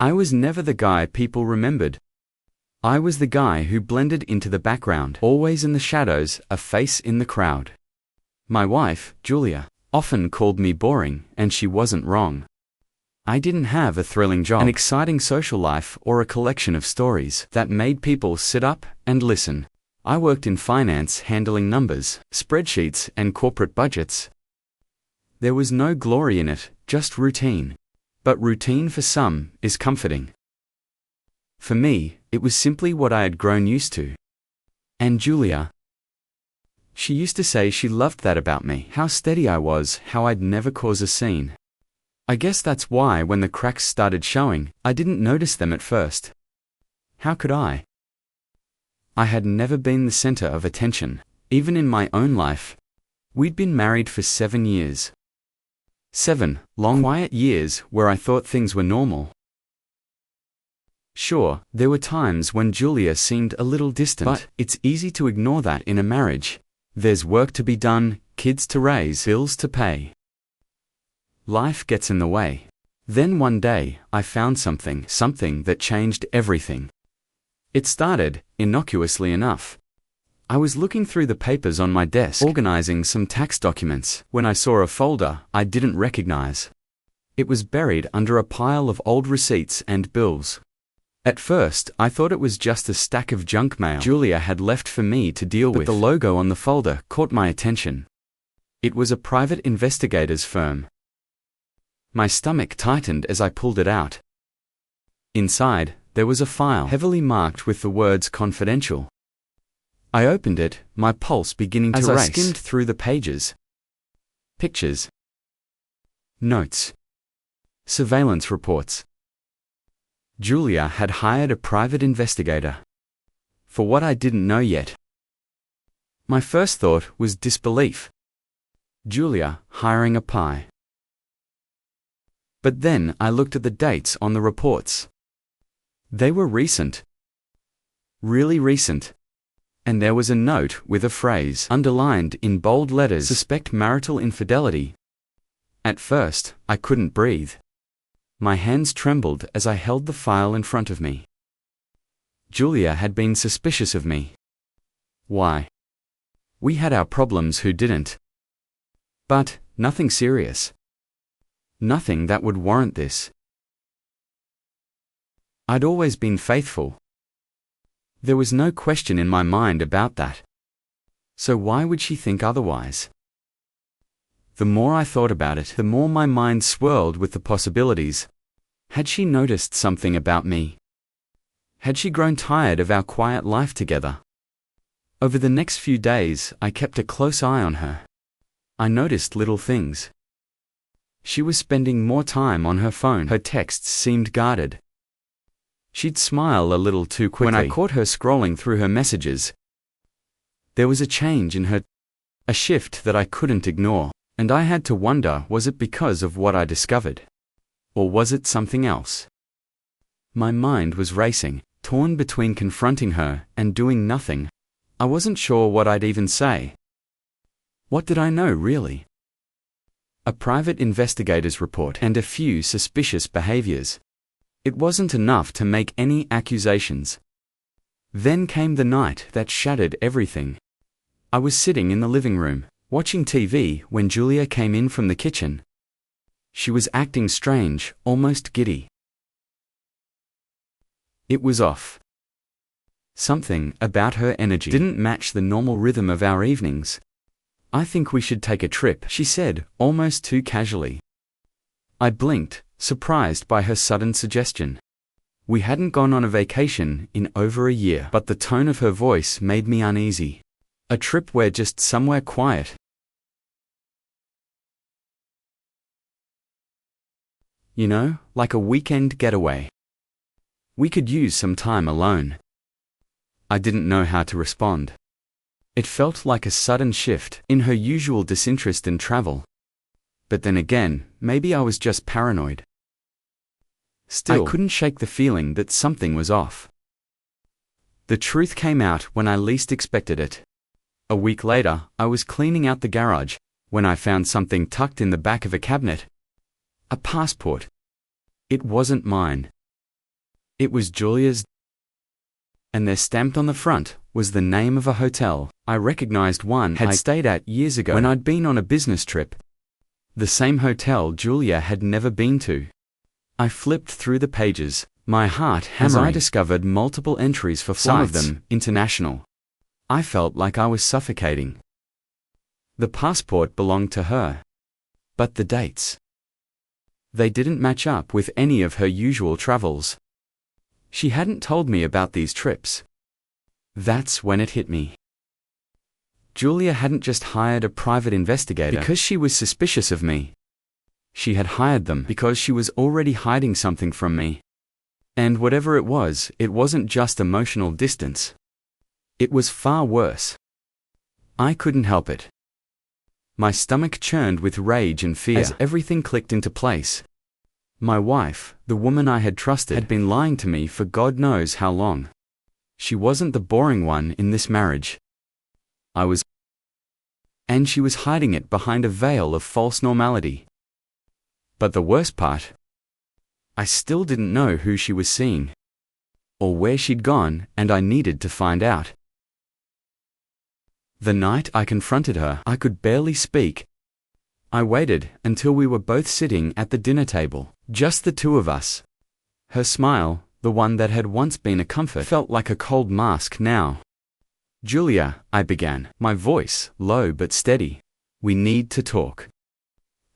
I was never the guy people remembered. I was the guy who blended into the background, always in the shadows, a face in the crowd. My wife, Julia, often called me boring, and she wasn't wrong. I didn't have a thrilling job, an exciting social life, or a collection of stories that made people sit up and listen. I worked in finance, handling numbers, spreadsheets, and corporate budgets. There was no glory in it, just routine. But routine for some is comforting. For me, it was simply what I had grown used to. And Julia? She used to say she loved that about me, how steady I was, how I'd never cause a scene. I guess that's why when the cracks started showing, I didn't notice them at first. How could I? I had never been the center of attention, even in my own life. We'd been married for 7 years. 7 long, quiet years where I thought things were normal. Sure, there were times when Julia seemed a little distant, but it's easy to ignore that in a marriage. There's work to be done, kids to raise, bills to pay. Life gets in the way. Then one day, I found something that changed everything. It started, innocuously enough. I was looking through the papers on my desk, organizing some tax documents, when I saw a folder I didn't recognize. It was buried under a pile of old receipts and bills. At first, I thought it was just a stack of junk mail Julia had left for me to deal with, but the logo on the folder caught my attention. It was a private investigator's firm. My stomach tightened as I pulled it out. Inside, there was a file heavily marked with the words confidential. I opened it, my pulse beginning to race. As I skimmed through the pages. Pictures. Notes. Surveillance reports. Julia had hired a private investigator. For what I didn't know yet. My first thought was disbelief. Julia hiring a pie. But then I looked at the dates on the reports. They were recent. Really recent. And there was a note with a phrase underlined in bold letters: suspect marital infidelity. At first, I couldn't breathe. My hands trembled as I held the file in front of me. Julia had been suspicious of me. Why? We had our problems, who didn't? But nothing serious. Nothing that would warrant this. I'd always been faithful. There was no question in my mind about that. So why would she think otherwise? The more I thought about it, the more my mind swirled with the possibilities. Had she noticed something about me? Had she grown tired of our quiet life together? Over the next few days, I kept a close eye on her. I noticed little things. She was spending more time on her phone. Her texts seemed guarded. She'd smile a little too quickly. When I caught her scrolling through her messages, there was a change in her, a shift that I couldn't ignore, and I had to wonder, was it because of what I discovered? Or was it something else? My mind was racing, torn between confronting her and doing nothing. I wasn't sure what I'd even say. What did I know, really? A private investigator's report and a few suspicious behaviors. It wasn't enough to make any accusations. Then came the night that shattered everything. I was sitting in the living room, watching TV, when Julia came in from the kitchen. She was acting strange, almost giddy. It was off. Something about her energy didn't match the normal rhythm of our evenings. I think we should take a trip, she said, almost too casually. I blinked, surprised by her sudden suggestion. We hadn't gone on a vacation in over a year, but the tone of her voice made me uneasy. A trip where? Just somewhere quiet. You know, like a weekend getaway. We could use some time alone. I didn't know how to respond. It felt like a sudden shift in her usual disinterest in travel. But then again, maybe I was just paranoid. Still, I couldn't shake the feeling that something was off. The truth came out when I least expected it. A week later, I was cleaning out the garage, when I found something tucked in the back of a cabinet. A passport. It wasn't mine. It was Julia's, and there stamped on the front was the name of a hotel. I recognized one I'd stayed at years ago when I'd been on a business trip. The same hotel Julia had never been to. I flipped through the pages, my heart hammering, as I discovered multiple entries for flights, some of them international. I felt like I was suffocating. The passport belonged to her. But the dates, they didn't match up with any of her usual travels. She hadn't told me about these trips. That's when it hit me. Julia hadn't just hired a private investigator because she was suspicious of me. She had hired them because she was already hiding something from me. And whatever it wasn't just emotional distance. It was far worse. I couldn't help it. My stomach churned with rage and fear as everything clicked into place. My wife, the woman I had trusted, had been lying to me for God knows how long. She wasn't the boring one in this marriage. I was. And she was hiding it behind a veil of false normality. But the worst part, I still didn't know who she was seeing, or where she'd gone, and I needed to find out. The night I confronted her, I could barely speak. I waited until we were both sitting at the dinner table, just the two of us. Her smile, the one that had once been a comfort, felt like a cold mask now. Julia, I began, my voice low but steady. We need to talk.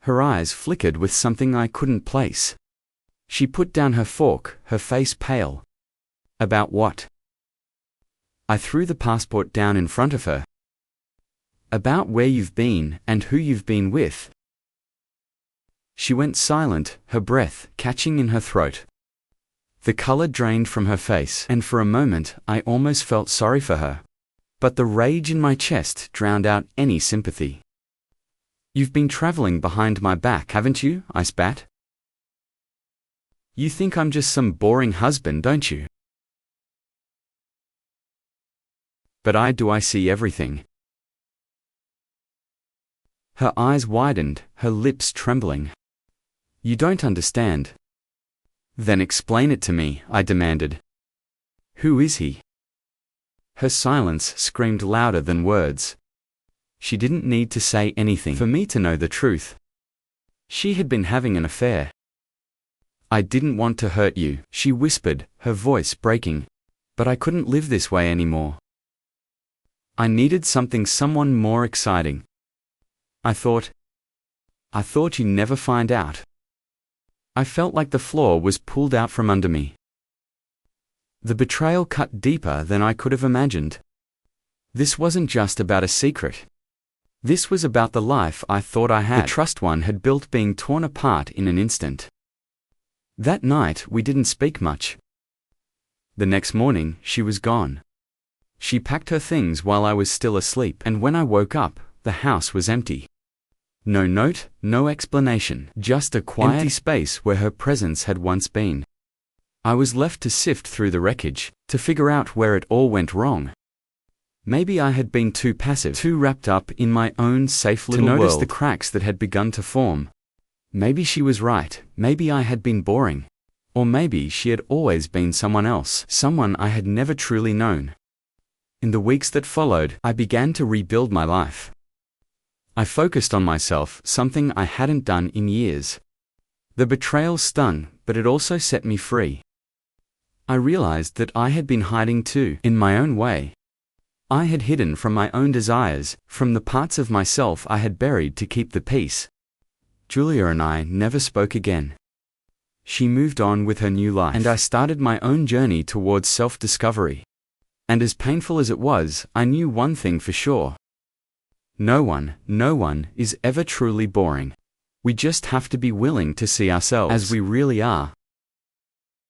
Her eyes flickered with something I couldn't place. She put down her fork, her face pale. About what? I threw the passport down in front of her. About where you've been and who you've been with. She went silent, her breath catching in her throat. The color drained from her face, and for a moment I almost felt sorry for her. But the rage in my chest drowned out any sympathy. You've been traveling behind my back, haven't you? I spat. You think I'm just some boring husband, don't you? But I see everything. Her eyes widened, her lips trembling. You don't understand. Then explain it to me, I demanded. Who is he? Her silence screamed louder than words. She didn't need to say anything for me to know the truth. She had been having an affair. I didn't want to hurt you, she whispered, her voice breaking. But I couldn't live this way anymore. I needed someone more exciting. I thought you'd never find out. I felt like the floor was pulled out from under me. The betrayal cut deeper than I could have imagined. This wasn't just about a secret. This was about the life I thought I had. The trust one had built being torn apart in an instant. That night we didn't speak much. The next morning she was gone. She packed her things while I was still asleep, and when I woke up, the house was empty. No note, no explanation, just a quiet, empty space where her presence had once been. I was left to sift through the wreckage, to figure out where it all went wrong. Maybe I had been too passive, too wrapped up in my own safe little world to notice the cracks that had begun to form. Maybe she was right, maybe I had been boring. Or maybe she had always been someone else, someone I had never truly known. In the weeks that followed, I began to rebuild my life. I focused on myself, something I hadn't done in years. The betrayal stung, but it also set me free. I realized that I had been hiding too, in my own way. I had hidden from my own desires, from the parts of myself I had buried to keep the peace. Julia and I never spoke again. She moved on with her new life, and I started my own journey towards self-discovery. And as painful as it was, I knew one thing for sure. No one is ever truly boring. We just have to be willing to see ourselves as we really are.